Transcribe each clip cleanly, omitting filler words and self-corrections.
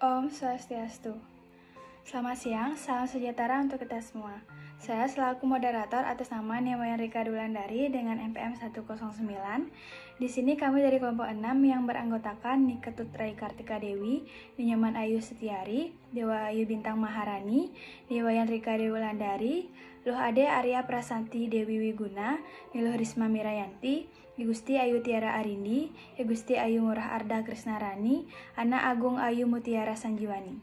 Om Swastiastu. Selamat siang, salam sejahtera untuk kita semua. Saya selaku moderator atas nama Niwayan Rika Dulandari dengan NPM 109. Di sini kami dari kelompok 6 yang beranggotakan Niketut Rai Kartika Dewi, Nyoman Ayu Setiari, Dewa Ayu Bintang Maharani, Niwayan Rika Dulandari, Luh Ade Arya Prasanti Dewi Wiguna, Niluh Risma Mirayanti, Gusti Ayu Tiara Arindi, Gusti Ayu Ngurah Arda Krisnarani, Ana Agung Ayu Mutiara Sanjiwani.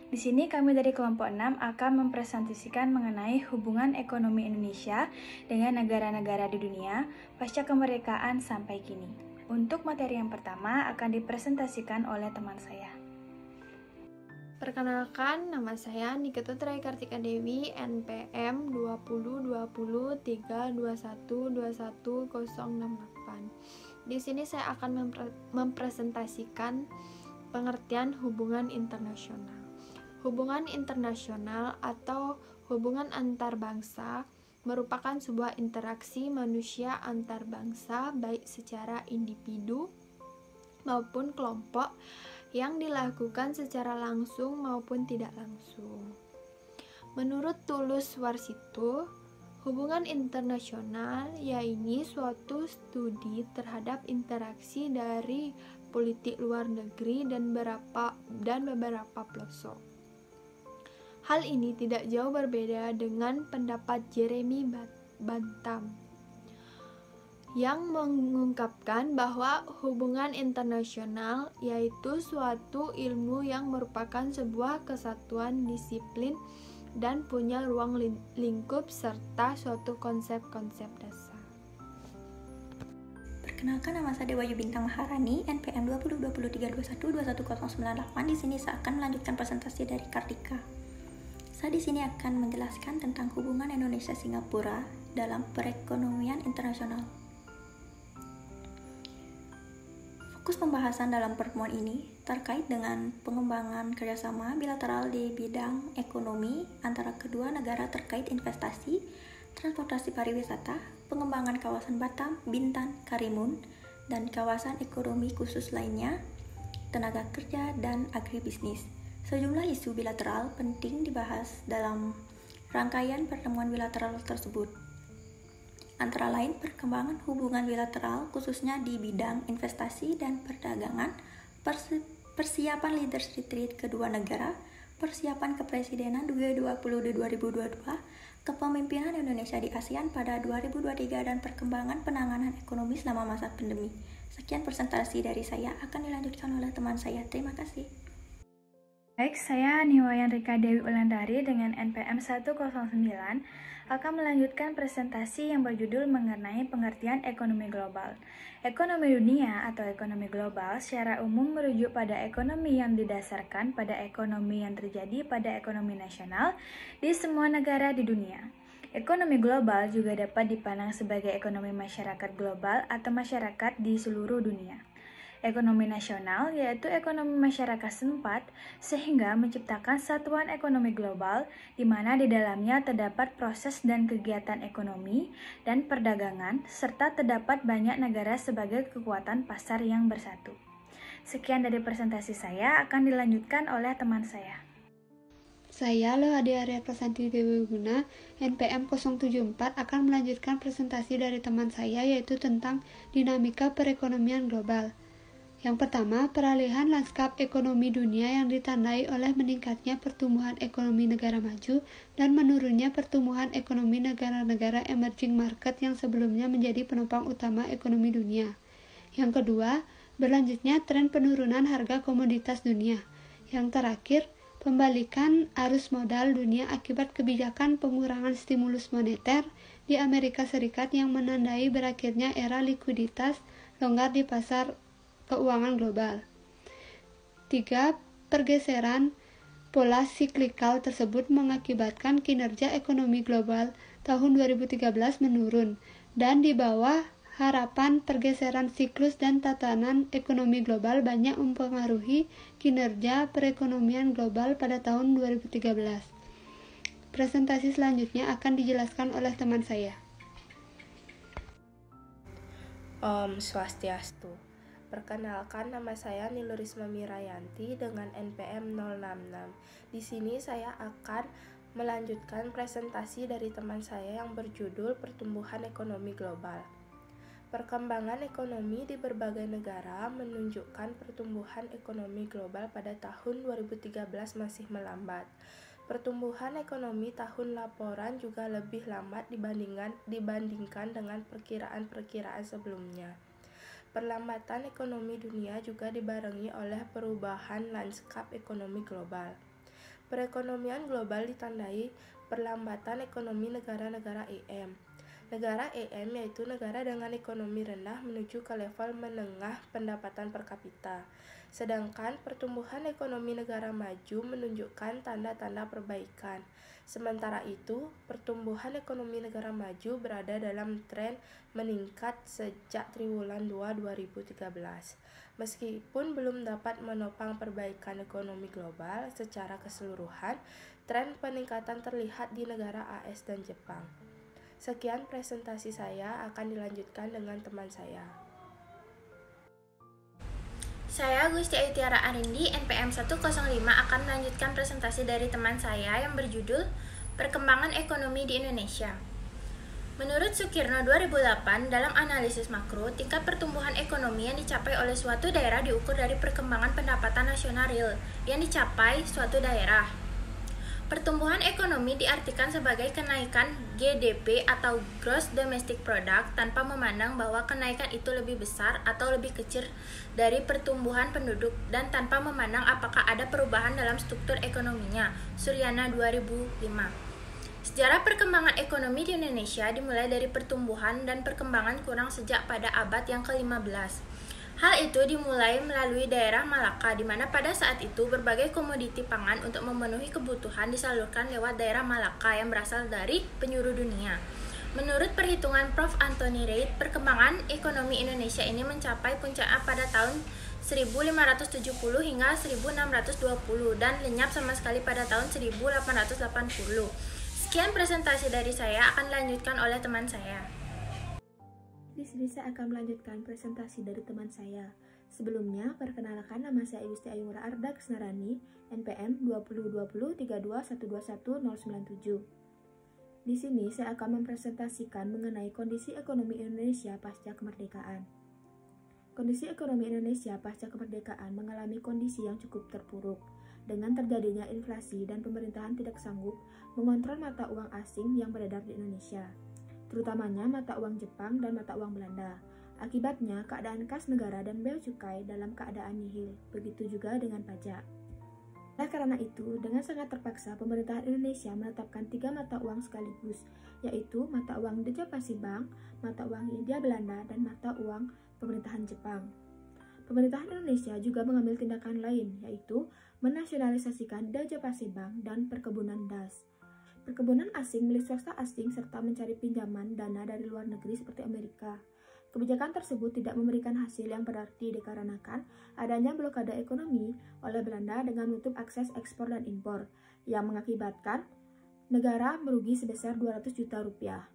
Di sini kami dari kelompok 6 akan mempresentasikan mengenai hubungan ekonomi Indonesia dengan negara-negara di dunia pasca kemerdekaan sampai kini. Untuk materi yang pertama akan dipresentasikan oleh teman saya. Perkenalkan, nama saya Niketut Rai Kartika Dewi, NPM 2020-20-31-21-068. Di sini saya akan mempresentasikan pengertian hubungan internasional. Hubungan internasional atau hubungan antar bangsa merupakan sebuah interaksi manusia antar bangsa baik secara individu maupun kelompok yang dilakukan secara langsung maupun tidak langsung. Menurut Tulus Warsito, hubungan internasional yaitu suatu studi terhadap interaksi dari politik luar negeri dan beberapa pelosok. Hal ini tidak jauh berbeda dengan pendapat Jeremy Bentham yang mengungkapkan bahwa hubungan internasional yaitu suatu ilmu yang merupakan sebuah kesatuan disiplin dan punya ruang lingkup serta suatu konsep-konsep dasar. Perkenalkan, nama saya Dewa Ayu Bintang Maharani, NPM 2023-21-21098. Di sini saya akan melanjutkan presentasi dari Kartika. Saya di sini akan menjelaskan tentang hubungan Indonesia-Singapura dalam perekonomian internasional. Fokus pembahasan dalam pertemuan ini terkait dengan pengembangan kerjasama bilateral di bidang ekonomi antara kedua negara terkait investasi, transportasi pariwisata, pengembangan kawasan Batam, Bintan, Karimun, dan kawasan ekonomi khusus lainnya, tenaga kerja, dan agribisnis. Sejumlah isu bilateral penting dibahas dalam rangkaian pertemuan bilateral tersebut. Antara lain perkembangan hubungan bilateral khususnya di bidang investasi dan perdagangan, persiapan leaders retreat kedua negara, persiapan kepresidenan G20 2022, kepemimpinan Indonesia di ASEAN pada 2023 dan perkembangan penanganan ekonomi selama masa pandemi. Sekian presentasi dari saya, akan dilanjutkan oleh teman saya. Terima kasih. Baik, saya Niwayan Rika Dewi Ulandari dengan NPM 109 akan melanjutkan presentasi yang berjudul mengenai pengertian ekonomi global. Ekonomi dunia atau ekonomi global secara umum merujuk pada ekonomi yang didasarkan pada ekonomi yang terjadi pada ekonomi nasional di semua negara di dunia. Ekonomi global juga dapat dipandang sebagai ekonomi masyarakat global atau masyarakat di seluruh dunia. Ekonomi nasional yaitu ekonomi masyarakat setempat sehingga menciptakan satuan ekonomi global di mana di dalamnya terdapat proses dan kegiatan ekonomi dan perdagangan serta terdapat banyak negara sebagai kekuatan pasar yang bersatu. Sekian dari presentasi saya, akan dilanjutkan oleh teman saya. Saya, Luh Ade Arya Prasanti Dewi Wiguna, NPM 074 akan melanjutkan presentasi dari teman saya yaitu tentang dinamika perekonomian global. Yang pertama, peralihan lanskap ekonomi dunia yang ditandai oleh meningkatnya pertumbuhan ekonomi negara maju dan menurunnya pertumbuhan ekonomi negara-negara emerging market yang sebelumnya menjadi penopang utama ekonomi dunia. Yang kedua, berlanjutnya tren penurunan harga komoditas dunia. Yang terakhir, pembalikan arus modal dunia akibat kebijakan pengurangan stimulus moneter di Amerika Serikat yang menandai berakhirnya era likuiditas longgar di pasar keuangan global. 3. Pergeseran pola siklikal tersebut mengakibatkan kinerja ekonomi global tahun 2013 menurun dan di bawah harapan pergeseran siklus dan tatanan ekonomi global banyak mempengaruhi kinerja perekonomian global pada tahun 2013. Presentasi selanjutnya akan dijelaskan oleh teman saya. Om Swastiastu. Perkenalkan, nama saya Nilurisma Mirayanti dengan NPM 066. Di sini saya akan melanjutkan presentasi dari teman saya yang berjudul Pertumbuhan Ekonomi Global. Perkembangan ekonomi di berbagai negara menunjukkan pertumbuhan ekonomi global pada tahun 2013 masih melambat. Pertumbuhan ekonomi tahun laporan juga lebih lambat dibandingkan dengan perkiraan-perkiraan sebelumnya. Perlambatan ekonomi dunia juga dibarengi oleh perubahan lanskap ekonomi global. Perekonomian global ditandai perlambatan ekonomi negara-negara EM. Negara EM yaitu negara dengan ekonomi rendah menuju ke level menengah pendapatan per kapita. Sedangkan pertumbuhan ekonomi negara maju menunjukkan tanda-tanda perbaikan. Sementara itu, pertumbuhan ekonomi negara maju berada dalam tren meningkat sejak triwulan 2 2013. Meskipun belum dapat menopang perbaikan ekonomi global secara keseluruhan, tren peningkatan terlihat di negara AS dan Jepang. Sekian presentasi saya, akan dilanjutkan dengan teman saya. Saya Gusti Ayutiara Arindi, NPM 105 akan melanjutkan presentasi dari teman saya yang berjudul Perkembangan Ekonomi di Indonesia. Menurut Sukirno 2008, dalam analisis makro, tingkat pertumbuhan ekonomi yang dicapai oleh suatu daerah diukur dari perkembangan pendapatan nasional real yang dicapai suatu daerah. Pertumbuhan ekonomi diartikan sebagai kenaikan GDP atau Gross Domestic Product tanpa memandang bahwa kenaikan itu lebih besar atau lebih kecil dari pertumbuhan penduduk dan tanpa memandang apakah ada perubahan dalam struktur ekonominya. Suryana 2005. Sejarah perkembangan ekonomi di Indonesia dimulai dari pertumbuhan dan perkembangan kurang sejak pada abad yang ke-15. Hal itu dimulai melalui daerah Malaka, di mana pada saat itu berbagai komoditi pangan untuk memenuhi kebutuhan disalurkan lewat daerah Malaka yang berasal dari penjuru dunia. Menurut perhitungan Prof. Anthony Reid, perkembangan ekonomi Indonesia ini mencapai puncaknya pada tahun 1570 hingga 1620 dan lenyap sama sekali pada tahun 1880. Sekian presentasi dari saya, akan dilanjutkan oleh teman saya. Di sini saya akan melanjutkan presentasi dari teman saya. Sebelumnya, perkenalkan, nama saya Gusti Ayura Arda Kesnarani, NPM 2020-32121097. Di sini saya akan mempresentasikan mengenai kondisi ekonomi Indonesia pasca kemerdekaan. Kondisi ekonomi Indonesia pasca kemerdekaan mengalami kondisi yang cukup terpuruk, dengan terjadinya inflasi dan pemerintahan tidak sanggup mengontrol mata uang asing yang beredar di Indonesia, terutamanya mata uang Jepang dan mata uang Belanda. Akibatnya, keadaan kas negara dan bea cukai dalam keadaan nihil, begitu juga dengan pajak. Nah, karena itu, dengan sangat terpaksa, pemerintahan Indonesia menetapkan 3 mata uang sekaligus, yaitu mata uang Dejapasibank, mata uang Hindia Belanda, dan mata uang pemerintahan Jepang. Pemerintahan Indonesia juga mengambil tindakan lain, yaitu menasionalisasikan Dejapasibank dan perkebunan das. Perkebunan asing milik swasta asing serta mencari pinjaman dana dari luar negeri seperti Amerika. Kebijakan tersebut tidak memberikan hasil yang berarti dikarenakan adanya blokade ekonomi oleh Belanda dengan menutup akses ekspor dan impor, yang mengakibatkan negara merugi sebesar 200 juta rupiah.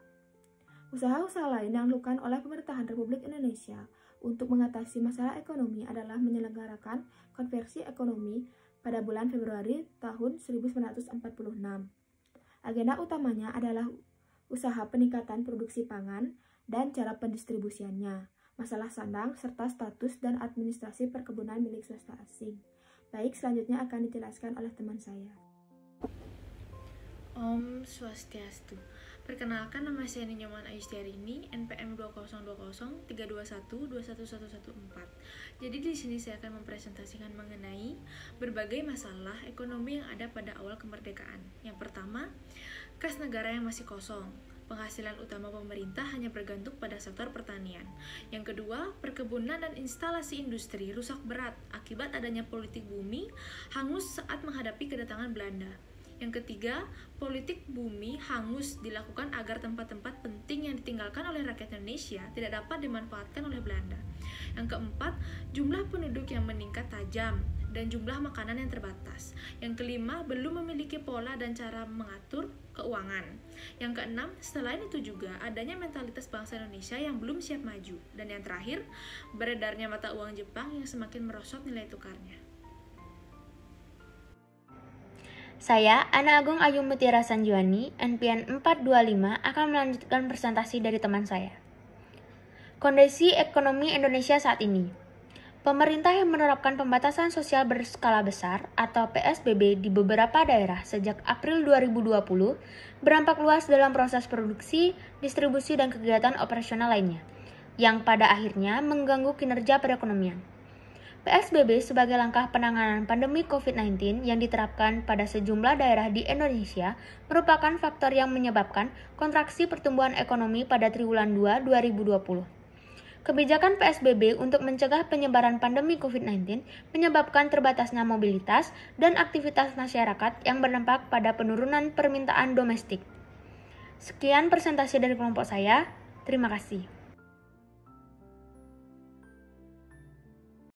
Usaha-usaha lain yang dilakukan oleh pemerintahan Republik Indonesia untuk mengatasi masalah ekonomi adalah menyelenggarakan konversi ekonomi pada bulan Februari tahun 1946. Agenda utamanya adalah usaha peningkatan produksi pangan dan cara pendistribusiannya, masalah sandang, serta status dan administrasi perkebunan milik swasta asing. Baik, selanjutnya akan dijelaskan oleh teman saya. Om Swastiastu. Perkenalkan, nama saya Ninyoman Ayustiarini, NPM 2020-321-21114. Jadi di sini saya akan mempresentasikan mengenai berbagai masalah ekonomi yang ada pada awal kemerdekaan. Yang pertama, kas negara yang masih kosong. Penghasilan utama pemerintah hanya bergantung pada sektor pertanian. Yang kedua, perkebunan dan instalasi industri rusak berat akibat adanya politik bumi hangus saat menghadapi kedatangan Belanda. Yang ketiga, politik bumi hangus dilakukan agar tempat-tempat penting yang ditinggalkan oleh rakyat Indonesia tidak dapat dimanfaatkan oleh Belanda. Yang keempat, jumlah penduduk yang meningkat tajam dan jumlah makanan yang terbatas. Yang kelima, belum memiliki pola dan cara mengatur keuangan. Yang keenam, selain itu juga adanya mentalitas bangsa Indonesia yang belum siap maju. Dan yang terakhir, beredarnya mata uang Jepang yang semakin merosot nilai tukarnya. Saya, Ana Agung Ayu Mutiara Sanjuani, NPM 425, akan melanjutkan presentasi dari teman saya. Kondisi ekonomi Indonesia saat ini. Pemerintah yang menerapkan pembatasan sosial berskala besar atau PSBB di beberapa daerah sejak April 2020 berdampak luas dalam proses produksi, distribusi, dan kegiatan operasional lainnya, yang pada akhirnya mengganggu kinerja perekonomian. PSBB sebagai langkah penanganan pandemi COVID-19 yang diterapkan pada sejumlah daerah di Indonesia merupakan faktor yang menyebabkan kontraksi pertumbuhan ekonomi pada triwulan 2 2020. Kebijakan PSBB untuk mencegah penyebaran pandemi COVID-19 menyebabkan terbatasnya mobilitas dan aktivitas masyarakat yang berdampak pada penurunan permintaan domestik. Sekian presentasi dari kelompok saya. Terima kasih.